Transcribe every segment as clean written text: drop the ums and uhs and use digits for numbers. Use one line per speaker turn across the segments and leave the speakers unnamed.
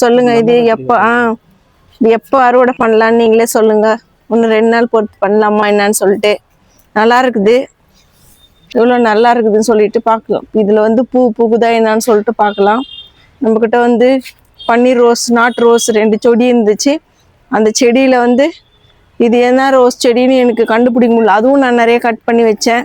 சொல்லுங்க. இது எப்போ அறுவடை பண்ணலான்னு நீங்களே சொல்லுங்க. இன்னும் 2 நாள் பொறுத்து பண்ணலாமா என்னன்னு சொல்லிட்டு. நல்லா இருக்குது, எவ்வளோ நல்லா இருக்குதுன்னு சொல்லிட்டு பார்க்கலாம். இதில் வந்து பூ பூக்குதா என்னன்னு சொல்லிட்டு பார்க்கலாம். நம்மக்கிட்ட வந்து பன்னீர் ரோஸ், நாட்டு ரோஸ் 2 செடி இருந்துச்சு. அந்த செடியில் வந்து இது என்ன ரோஸ் செடின்னு எனக்கு கண்டுபிடிக்க முடியல. அதுவும் நான் நிறைய கட் பண்ணி வச்சேன்.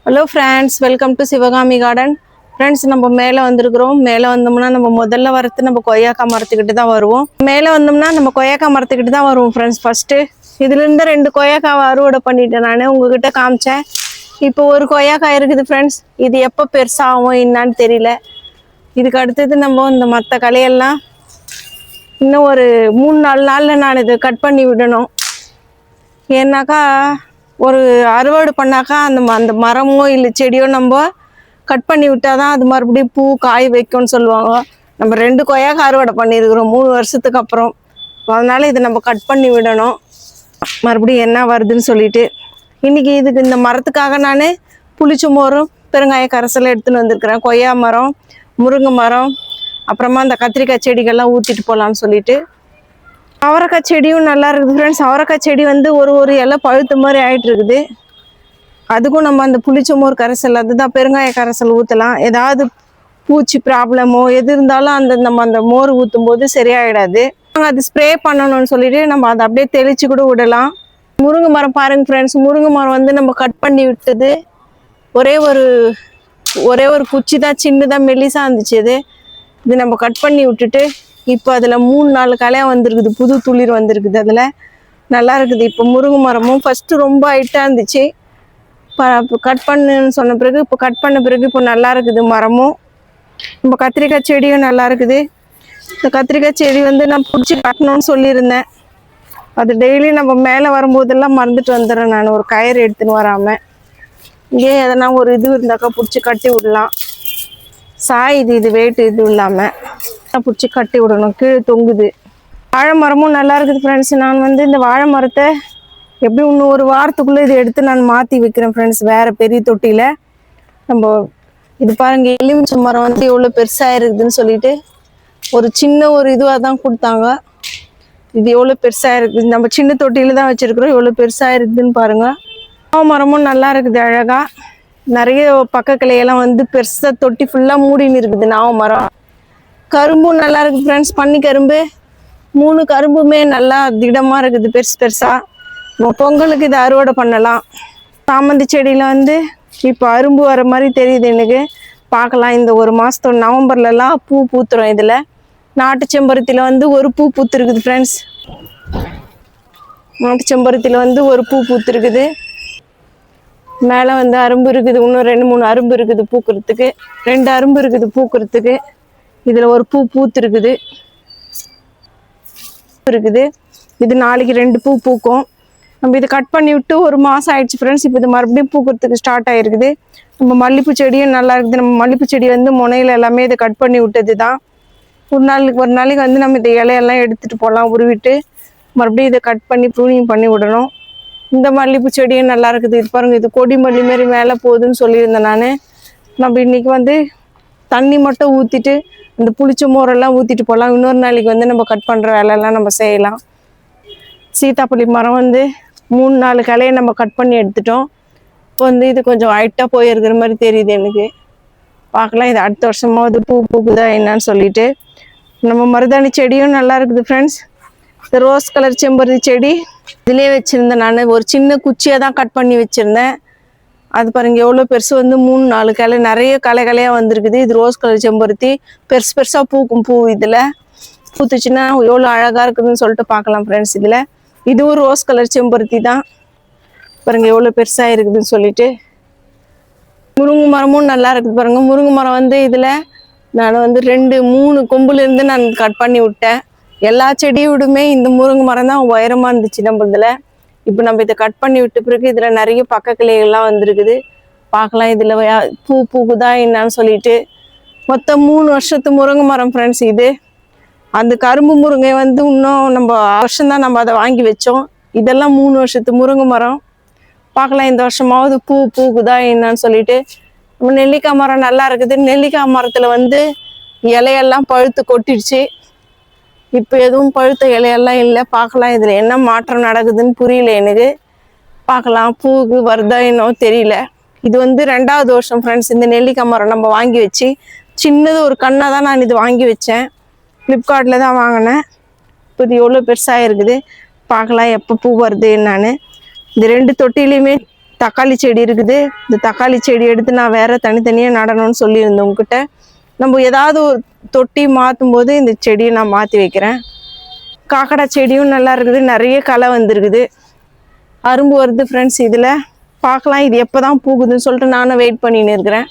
Hello friends, welcome to Sivakami garden. Friends, நம்ம மேலே வந்திருக்கிறோம். மேலே வந்தோம்னா நம்ம முதல்ல வரது நம்ம கொய்யாக்கா மரத்துக்கிட்ட தான் வருவோம். மேலே வந்தோம்னா நம்ம கொய்யாக்கா மரத்துக்கிட்ட தான் வருவோம் ஃப்ரெண்ட்ஸ். ஃபஸ்ட்டு இதுலேருந்து 2 கொய்யாக்காவை அறுவடை பண்ணிட்டேன். நான் உங்ககிட்ட காமிச்சேன். இப்போ ஒரு கொய்யாக்கா இருக்குது ஃப்ரெண்ட்ஸ். இது எப்போ பெருசாகும் என்னான்னு தெரியல. இதுக்கு அடுத்தது நம்ம இந்த மற்ற களையெல்லாம் இன்னும் ஒரு 3-4 நாளில் நான் இதை கட் பண்ணி விடணும். ஏன்னாக்கா ஒரு அறுவடை பண்ணாக்கா அந்த மரமோ இல்லை செடியோ நம்ம கட் பண்ணி விட்டால் தான் அது மறுபடியும் பூ காய் வைக்கும்னு சொல்லுவாங்க. நம்ம 2 கொய்யாக்கா அறுவடை பண்ணியிருக்கிறோம் 3 வருஷத்துக்கு அப்புறம். அதனால் இதை நம்ம கட் பண்ணி விடணும். மறுபடியும் என்ன வருதுன்னு சொல்லிட்டு இன்றைக்கி இதுக்கு இந்த மரத்துக்காக நான் புளிச்ச மோரும் பெருங்காய கரைசலை எடுத்துன்னு வந்திருக்கிறேன். கொய்யா மரம், முருங்கை மரம், அப்புறமா அந்த கத்திரிக்காய் செடிகள்லாம் ஊற்றிட்டு போகலான்னு சொல்லிட்டு. அவரைக்காய் செடியும் நல்லா இருக்குது ஃப்ரெண்ட்ஸ். அவரைக்காய் செடி வந்து ஒரு இலை பழுத்த மாதிரி ஆகிட்டு இருக்குது. அதுக்கும் நம்ம அந்த புளிச்ச மோர் கரைசல், அதுதான் பெருங்காய கரைசல் ஊற்றலாம். ஏதாவது பூச்சி ப்ராப்ளமோ எது இருந்தாலும் நம்ம அந்த மோர் ஊற்றும் போது சரியாயிடாது. அது ஸ்ப்ரே பண்ணணும்னு சொல்லிட்டு நம்ம அதை அப்படியே தெளித்து கூட விடலாம். முருங்கை மரம் பாருங்கள் ஃப்ரெண்ட்ஸ். முருங்கை மரம் வந்து நம்ம கட் பண்ணி விட்டது ஒரே ஒரு குச்சி தான், சின்னதாக மெல்லிசாக இருந்துச்சு. இது நம்ம கட் பண்ணி விட்டுட்டு இப்போ அதில் 3-4 களையாக வந்திருக்குது. புது துளிர் வந்திருக்குது. அதில் நல்லா இருக்குது. இப்போ முருங்கை மரமும் ஃபஸ்ட்டு ரொம்ப ஹைட்டாக இருந்துச்சு. இப்போ கட் பண்ணுன்னு சொன்ன பிறகு இப்போ கட் பண்ண பிறகு இப்போ நல்லா இருக்குது மரமும். நம்ம கத்திரிக்காய் செடியும் நல்லா இருக்குது. இந்த கத்திரிக்காய் செடி வந்து நான் பிடிச்சி கட்டணும்னு சொல்லியிருந்தேன். அது டெய்லி நம்ம மேலே வரும்போதெல்லாம் மறந்துட்டு வந்துடுறேன். நான் ஒரு கயிறு எடுத்துன்னு வராமல் இங்கே எதனா ஒரு இது இருந்தாக்கா பிடிச்சி கட்டி விடலாம். இது வெயிட் இது இல்லாமல் பிடிச்சி கட்டி விடணும். கீழே தொங்குது. வாழை மரமும் நல்லா இருக்குது ஃப்ரெண்ட்ஸ். நான் வந்து இந்த வாழை மரத்தை எப்படி இன்னும் ஒரு வாரத்துக்குள்ளே இதை எடுத்து நான் மாற்றி வைக்கிறேன் ஃப்ரெண்ட்ஸ், வேறு பெரிய தொட்டியில். நம்ம இது பாருங்கள், எலுமிச்சை மரம் வந்து எவ்வளோ பெருசாக இருக்குதுன்னு சொல்லிட்டு ஒரு சின்ன இதுவாக தான் கொடுத்தாங்க. இது எவ்வளோ பெருசாக இருக்குது. நம்ம சின்ன தொட்டியில் தான் வச்சுருக்குறோம். எவ்வளோ பெருசாக இருக்குதுன்னு பாருங்கள். மரமும் நல்லா இருக்குது அழகாக. நிறைய பக்க கிளையெல்லாம் வந்து பெருசாக தொட்டி ஃபுல்லாக மூடின்னு இருக்குது. மரம் கரும்பும் நல்லா இருக்குது ஃப்ரெண்ட்ஸ். பன்னி கரும்பு 3 கரும்புமே நல்லா திடமாக இருக்குது, பெருசாக. பொங்கலுக்கு இதை அறுவடை பண்ணலாம். சாமந்தி செடியில் வந்து இப்போ அரும்பு வர மாதிரி தெரியுது எனக்கு. பார்க்கலாம். இந்த ஒரு மாதத்தோட நவம்பர்லலாம் பூ பூத்துரும். இதில் நாட்டு செம்பருத்தியில் வந்து ஒரு பூ பூத்துருக்குது ஃப்ரெண்ட்ஸ். நாட்டு செம்பருத்தியில் வந்து ஒரு பூ பூத்துருக்குது. மேலே வந்து அரும்பு இருக்குது. இன்னும் 2-3 அரும்பு இருக்குது பூக்கிறதுக்கு. 2 அரும்பு இருக்குது பூக்கிறதுக்கு. இதில் ஒரு பூ பூத்துருக்குது. இது நாளைக்கு 2 பூ பூக்கும். நம்ம இதை கட் பண்ணி விட்டு ஒரு மாதம் ஆயிடுச்சு ஃப்ரெண்ட்ஸ். இப்போ இது மறுபடியும் பூக்கிறதுக்கு ஸ்டார்ட் ஆகிருக்குது. நம்ம மல்லிப்பூ செடியும் நல்லா இருக்குது. நம்ம மல்லிப்பூ செடி வந்து முனையில் எல்லாமே இதை கட் பண்ணி விட்டது தான். ஒரு நாளைக்கு வந்து நம்ம இந்த இலையெல்லாம் எடுத்துகிட்டு போகலாம், உருவிட்டு மறுபடியும் இதை கட் பண்ணி ப்ரூனிங் பண்ணி விடணும். இந்த மல்லிப்பூ செடியும் நல்லா இருக்குது. இது பாருங்கள், இது கொடி மல்லி மாரி மேலே போகுதுன்னு சொல்லியிருந்தேன் நான். நம்ம இன்றைக்கி வந்து தண்ணி மட்டும் ஊற்றிட்டு இந்த புளிச்ச மோரெல்லாம் ஊற்றிட்டு போகலாம். இன்னொரு நாளைக்கு வந்து நம்ம கட் பண்ணுற வேலையெல்லாம் நம்ம செய்யலாம். சீத்தாப்பள்ளி மரம் வந்து 3-4 கிளையை நம்ம கட் பண்ணி எடுத்துட்டோம். இப்போ வந்து இது கொஞ்சம் ஹைட்டாக போயிருக்கிற மாதிரி தெரியுது எனக்கு. பார்க்கலாம், இது அடுத்த வருஷமாவது பூ பூக்குதா என்னன்னு சொல்லிட்டு. நம்ம மருதாணி செடியும் நல்லா இருக்குது ஃப்ரெண்ட்ஸ். இந்த ரோஸ் கலர் செம்பருத்தி செடி இதிலே வச்சுருந்தேன் நான். ஒரு சின்ன குச்சியாக தான் கட் பண்ணி வச்சுருந்தேன். அது பாருங்கள் எவ்வளோ பெருசு வந்து 3-4 கிளை, நிறைய களையாக வந்திருக்குது. இது ரோஸ் கலர் செம்பருத்தி பெருசாக பூக்கும். பூ இதில் பூத்துச்சுன்னா எவ்வளோ அழகாக இருக்குதுன்னு சொல்லிட்டு பார்க்கலாம் ஃப்ரெண்ட்ஸ். இதில் இதுவும் ரோஸ் கலர் செம்பருத்தி தான். பாருங்கள் எவ்வளோ பெருசாக இருக்குதுன்னு சொல்லிட்டு. முருங்கை மரமும் நல்லா இருக்குது பாருங்கள். முருங்கை மரம் வந்து இதில் நான் வந்து 2-3 கொம்புலேருந்து நான் கட் பண்ணி விட்டேன். எல்லா செடியை விடுமே இந்த முருங்கை மரம் தான் உயரமாக இருந்துச்சு நம்ம இதில். இப்போ நம்ம இதை கட் பண்ணி விட்ட பிறகு இதில் நிறைய பக்க கிளைகள்லாம் வந்திருக்குது. பார்க்கலாம் இதில் பூ பூக்குதா என்னான்னு சொல்லிட்டு. மொத்தம் 3 வருஷத்து முருங்கை மரம் ஃப்ரெண்ட்ஸ் இது. அந்த கரும்பு முருங்கை வந்து இன்னும் நம்ம வருஷம்தான் நம்ம அதை வாங்கி வச்சோம். இதெல்லாம் 3 வருஷத்து முருங்கை மரம். பார்க்கலாம் இந்த வருஷமாவது பூ பூக்குதா என்னான்னு சொல்லிட்டு. நம்ம நெல்லிக்காய் மரம் நல்லா இருக்குது. நெல்லிக்காய் மரத்தில் வந்து இலையெல்லாம் பழுத்து கொட்டிடுச்சு. இப்போ எதுவும் பழுத்த இலையெல்லாம் இல்லை. பார்க்கலாம் இதில் என்ன மாற்றம் நடக்குதுன்னு புரியல எனக்கு. பார்க்கலாம் பூக்கு வருதா என்னோ தெரியல. இது வந்து 2வது வருஷம் ஃப்ரெண்ட்ஸ் இந்த நெல்லிக்காய் மரம் நம்ம வாங்கி வச்சு. சின்னது ஒரு கண்ணாக தான் நான் இது வாங்கி வச்சேன். ஃப்ளிப்கார்ட்டில் தான் வாங்கினேன். இப்போ இது எவ்வளோ பெருசாக இருக்குது. பார்க்கலாம் எப்போ பூ வருது என்னான்னு. இந்த 2 தொட்டிலையுமே தக்காளி செடி இருக்குது. இந்த தக்காளி செடி எடுத்து நான் வேற தனித்தனியாக நடணும்னு சொல்லியிருந்தேன் உங்ககிட்ட. நம்ம ஏதாவது ஒரு தொட்டி மாற்றும் போது இந்த செடியை நான் மாற்றி வைக்கிறேன். காக்கடா செடியும் நல்லா இருக்குது. நிறைய களை வந்துருக்குது. அரும்பு வருது ஃப்ரெண்ட்ஸ். இதில் பார்க்கலாம் இது எப்போ தான் பூக்குதுன்னு சொல்லிட்டு நானும் வெயிட் பண்ணின்னு இருக்கிறேன்.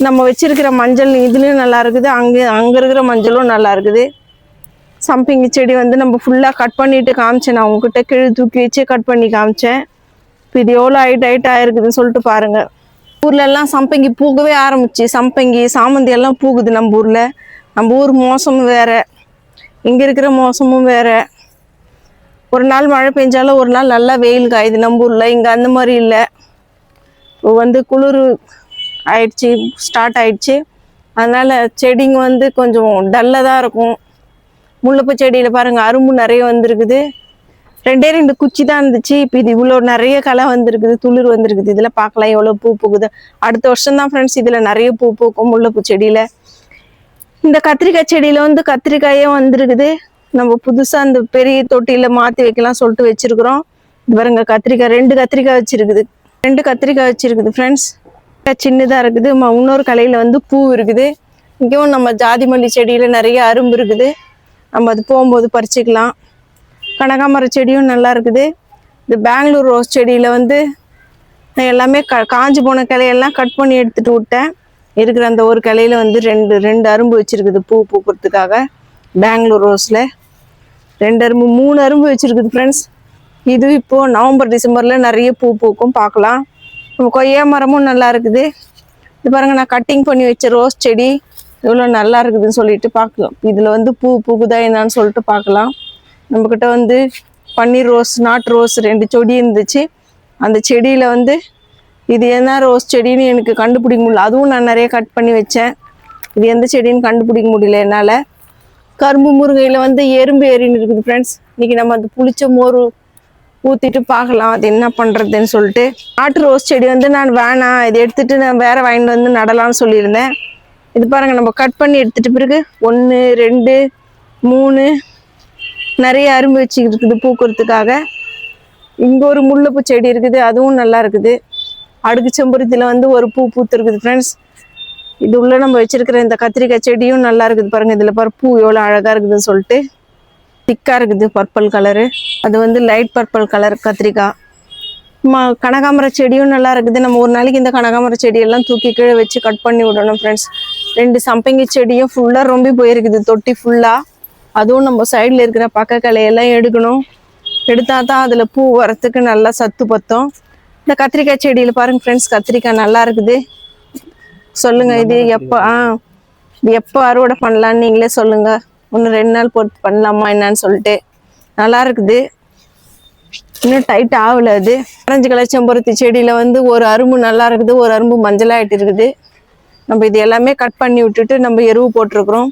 நம்ம வச்சிருக்கிற மஞ்சள் இதுலேயும் நல்லா இருக்குது. அங்கே இருக்கிற மஞ்சளும் நல்லா இருக்குது. சம்பங்கி செடி வந்து நம்ம ஃபுல்லாக கட் பண்ணிட்டு காமிச்சேன். நான் உங்ககிட்ட கீழே தூக்கி வச்சு கட் பண்ணி காமிச்சேன். இப்போ இது எவ்வளோ ஹைட் ஆயிருக்குதுன்னு சொல்லிட்டு பாருங்க. ஊர்ல எல்லாம் சம்பங்கி பூக்கவே ஆரம்பிச்சு. சம்பங்கி சாமந்தி எல்லாம் பூக்குது நம்ம ஊர்ல. நம்ம ஊர் மோசமும் வேற, இங்க இருக்கிற மோசமும் வேற. ஒரு நாள் மழை பெஞ்சாலும் ஒரு நாள் நல்லா வெயில் காயுது நம்ம ஊர்ல. இங்க அந்த மாதிரி இல்லை. இப்போ வந்து குளிர் ஆயிடுச்சு, ஸ்டார்ட் ஆயிடுச்சு. அதனால செடிங்க வந்து கொஞ்சம் டல்லாக தான் இருக்கும். முல்லைப்பூ செடியில் பாருங்க அரும்பு நிறைய வந்திருக்குது. 2 குச்சி தான் இருந்துச்சு. இப்போ இது இவ்வளோ நிறைய களை வந்திருக்குது, துளிர் வந்திருக்குது. இதில் பார்க்கலாம் எவ்வளோ பூ பூக்குது. அடுத்த வருஷம் தான் ஃப்ரெண்ட்ஸ் இதில் நிறைய பூ பூக்கும் முல்லைப்பூ செடியில். இந்த கத்திரிக்காய் செடியில் வந்து கத்திரிக்காயே வந்திருக்குது. நம்ம புதுசாக அந்த பெரிய தொட்டியில் மாற்றி வைக்கலாம் சொல்லிட்டு வச்சிருக்கிறோம். இது பாருங்க கத்திரிக்காய் 2 கத்திரிக்காய் வச்சிருக்குது. 2 கத்திரிக்காய் வச்சிருக்குது ஃப்ரெண்ட்ஸ். சின்னதாக இருக்குது. இன்னொரு கலையில் வந்து பூ இருக்குது. இங்கேயும் நம்ம ஜாதி மல்லி செடியில் நிறைய அரும்பு இருக்குது. நம்ம அது போகும்போது பறிச்சுக்கலாம். கனகாமர செடியும் நல்லா இருக்குது. இந்த பெங்களூர் ரோஸ் செடியில் வந்து நான் எல்லாமே காஞ்சி போன கிளையெல்லாம் கட் பண்ணி எடுத்துட்டு விட்டேன். இருக்கிற அந்த ஒரு கிளையில வந்து ரெண்டு அரும்பு வச்சிருக்குது பூ பூக்கிறதுக்காக. பெங்களூர் ரோஸில் 2 அரும்பு 3 அரும்பு வச்சிருக்குது ஃப்ரெண்ட்ஸ். இது இப்போது நவம்பர் டிசம்பரில் நிறைய பூ பூக்கும். பார்க்கலாம். நம்ம கொய்யா மரமும் நல்லா இருக்குது. இது பாருங்கள் நான் கட்டிங் பண்ணி வச்ச ரோஸ் செடி எவ்வளோ நல்லா இருக்குதுன்னு சொல்லிட்டு பார்க்கலாம். இதில் வந்து பூ பூக்குதா என்னான்னு சொல்லிட்டு பார்க்கலாம். நம்மக்கிட்ட வந்து பன்னீர் ரோஸ், நாட்டு ரோஸ் 2 செடி இருந்துச்சு. அந்த செடியில் வந்து இது என்ன ரோஸ் செடின்னு எனக்கு கண்டுபிடிக்க முடியல. அதுவும் நான் நிறைய கட் பண்ணி வச்சேன். இது எந்த செடின்னு கண்டுபிடிக்க முடியல என்னால். கரும்பு முருங்கையில் வந்து எறும்பு ஏறின்னு இருக்குது ஃப்ரெண்ட்ஸ். இன்றைக்கி நம்ம அந்த புளிச்ச மோர் ஊற்றிட்டு பார்க்கலாம் அது என்ன பண்ணுறதுன்னு சொல்லிட்டு. நாட்டு ரோஸ் செடி வந்து நான் வேணாம், இதை எடுத்துகிட்டு நான் வேறு வாங்கிட்டு வந்து நடலாம்னு சொல்லியிருந்தேன். இது பாருங்கள் நம்ம கட் பண்ணி எடுத்துகிட்டு பிறகு 1 2 3 நிறைய அரும்பு வச்சுக்கிட்டு இருக்குது பூக்கிறதுக்காக. இங்கே ஒரு முல்லைப்பூ செடி இருக்குது. அதுவும் நல்லா இருக்குது. அடுக்கு செம்பருத்தியில் வந்து ஒரு பூ பூத்துருக்குது ஃப்ரெண்ட்ஸ். இது உள்ள நம்ம வச்சிருக்கிற இந்த கத்திரிக்காய் செடியும் நல்லா இருக்குது. பாருங்கள் இதில் பூ எவ்வளோ அழகாக இருக்குதுன்னு சொல்லிட்டு. திக்காக இருக்குது பர்பிள் கலரு. அது வந்து லைட் பர்பிள் கலர் கத்திரிக்காய். கனகாமர செடியும் நல்லா இருக்குது. நம்ம ஒரு நாளைக்கு இந்த கனகாமர செடியெல்லாம் தூக்கி கீழே வச்சு கட் பண்ணி விடணும் ஃப்ரெண்ட்ஸ். 2 சம்பங்கி செடியும் ஃபுல்லாக ரொம்ப போயிருக்குது தொட்டி ஃபுல்லாக. அதுவும் நம்ம சைடில் இருக்கிற பக்க கிளையெல்லாம் எடுக்கணும். எடுத்தால் தான் அதில் பூ வரத்துக்கு நல்லா சத்து பத்தும். இந்த கத்திரிக்காய் செடியில் பாருங்கள் ஃப்ரெண்ட்ஸ் கத்திரிக்காய் நல்லா இருக்குது. சொல்லுங்கள் இது எப்போ அறுவடை பண்ணலான்னு நீங்களே சொல்லுங்கள். இன்னும் 2 நாள் பொறுத்து பண்ணலாமா என்னன்னு சொல்லிட்டு. நல்லா இருக்குது. இன்னும் டைட் ஆகலை. அது ஆரஞ்சு கலர் செம்பருத்தி செடியில் வந்து ஒரு அரும்பு நல்லா இருக்குது, ஒரு அரும்பு மஞ்சளாயிட்டு இருக்குது. நம்ம இது எல்லாமே கட் பண்ணி விட்டுட்டு நம்ம எருவு போட்டிருக்கிறோம்.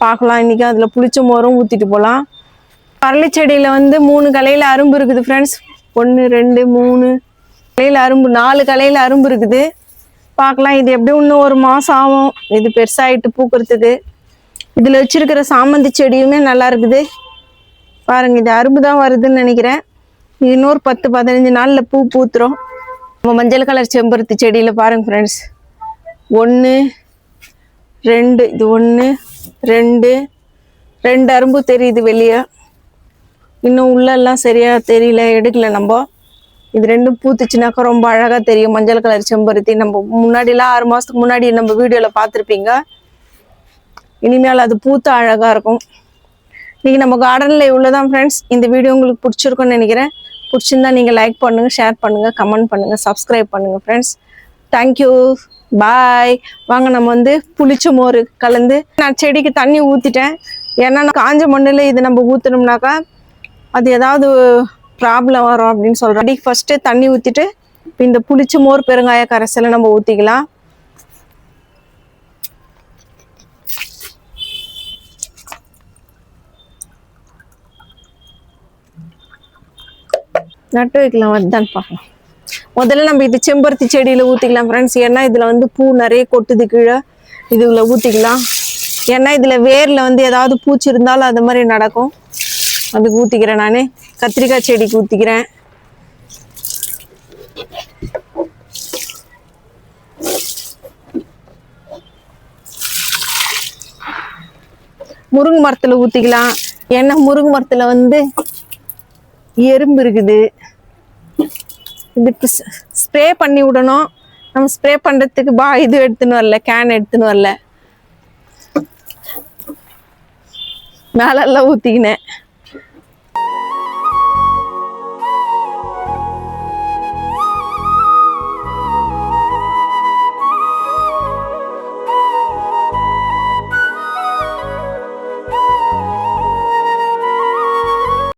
பார்க்கலாம். இன்றைக்கி அதில் புளிச்ச மோரும் ஊற்றிட்டு போகலாம். பரளி செடியில் வந்து 3 கலையில் அரும்பு இருக்குது ஃப்ரெண்ட்ஸ். 1 2 3 கலையில் அரும்பு, 4 கலையில் அரும்பு இருக்குது. பார்க்கலாம். இது எப்படி இன்னும் 1 மாதம் ஆகும் இது பெருசாகிட்டு பூக்கிறதுக்கு. இதில் வச்சிருக்கிற சாமந்தி செடியுமே நல்லா இருக்குது. பாருங்கள் இது அரும்பு தான் வருதுன்னு நினைக்கிறேன். இன்னொரு 10 15 நாளில் பூ பூத்துரும். நம்ம மஞ்சள் கலர் செம்பருத்தி செடியில் பாருங்கள் ஃப்ரெண்ட்ஸ் 1 2 இது 1 2 அரும்பு தெரியுது வெளியே. இன்னும் உள்ளெல்லாம் சரியாக தெரியல, எடுக்கல நம்ம. இது 2 பூத்துச்சுனாக்கா ரொம்ப அழகாக தெரியும். மஞ்சள் கலர் செம்பருத்தி நம்ம முன்னாடிலாம் 6 மாதத்துக்கு முன்னாடி நம்ம வீடியோவில் பார்த்துருப்பீங்க. இனிமேல் அது பூத்த அழகாக இருக்கும். இன்றைக்கி நம்ம கார்டனில் இவ்வளோதான் ஃப்ரெண்ட்ஸ். இந்த வீடியோ உங்களுக்கு பிடிச்சிருக்குன்னு நினைக்கிறேன். பிடிச்சிருந்தா நீங்கள் லைக் பண்ணுங்கள், ஷேர் பண்ணுங்கள், கமெண்ட் பண்ணுங்கள், சப்ஸ்கிரைப் பண்ணுங்கள் ஃப்ரெண்ட்ஸ். தேங்க்யூ, பாய். வாங்க நம்ம வந்து புளிச்ச மோர் கலந்து நான் செடிக்கு தண்ணி ஊற்றிட்டேன். ஏன்னா நான் காஞ்ச மண்ணில் இது நம்ம ஊற்றினோம்னாக்கா அது ஏதாவது ப்ராப்ளம் வரும் அப்படின்னு சொல்கிறேன். அடிக்கு ஃபஸ்ட்டு தண்ணி ஊற்றிட்டு இந்த புளிச்ச மோர் பெருங்காய கரைசலை நம்ம ஊற்றிக்கலாம். நட்டு வைக்கலாம், வருதான்னு பார்க்கலாம். முதல்ல நம்ம இது செம்பருத்தி செடியில ஊத்திக்கலாம் ஃப்ரெண்ட்ஸ். ஏன்னா இதுல வந்து பூ நிறைய கொட்டுது கீழே, இதுல ஊத்திக்கலாம். ஏன்னா இதுல வேர்ல வந்து ஏதாவது பூச்சி இருந்தாலும் அது மாதிரி நடக்கும், அதுக்கு ஊத்திக்கிறேன். நானு கத்திரிக்காய் செடிக்கு ஊத்திக்கிறேன். முருங்கை மரத்துல ஊத்திக்கலாம். ஏன்னா முருங்கை மரத்துல வந்து எறும்பு இருக்குது, இதுக்கு ஸ்ப்ரே பண்ணி விடணும். நம்ம ஸ்ப்ரே பண்றதுக்கு இது எடுத்துன்னு வரல, கேன் எடுத்துன்னு வரல, மேலெல்லாம் ஊத்திக்கினேன்.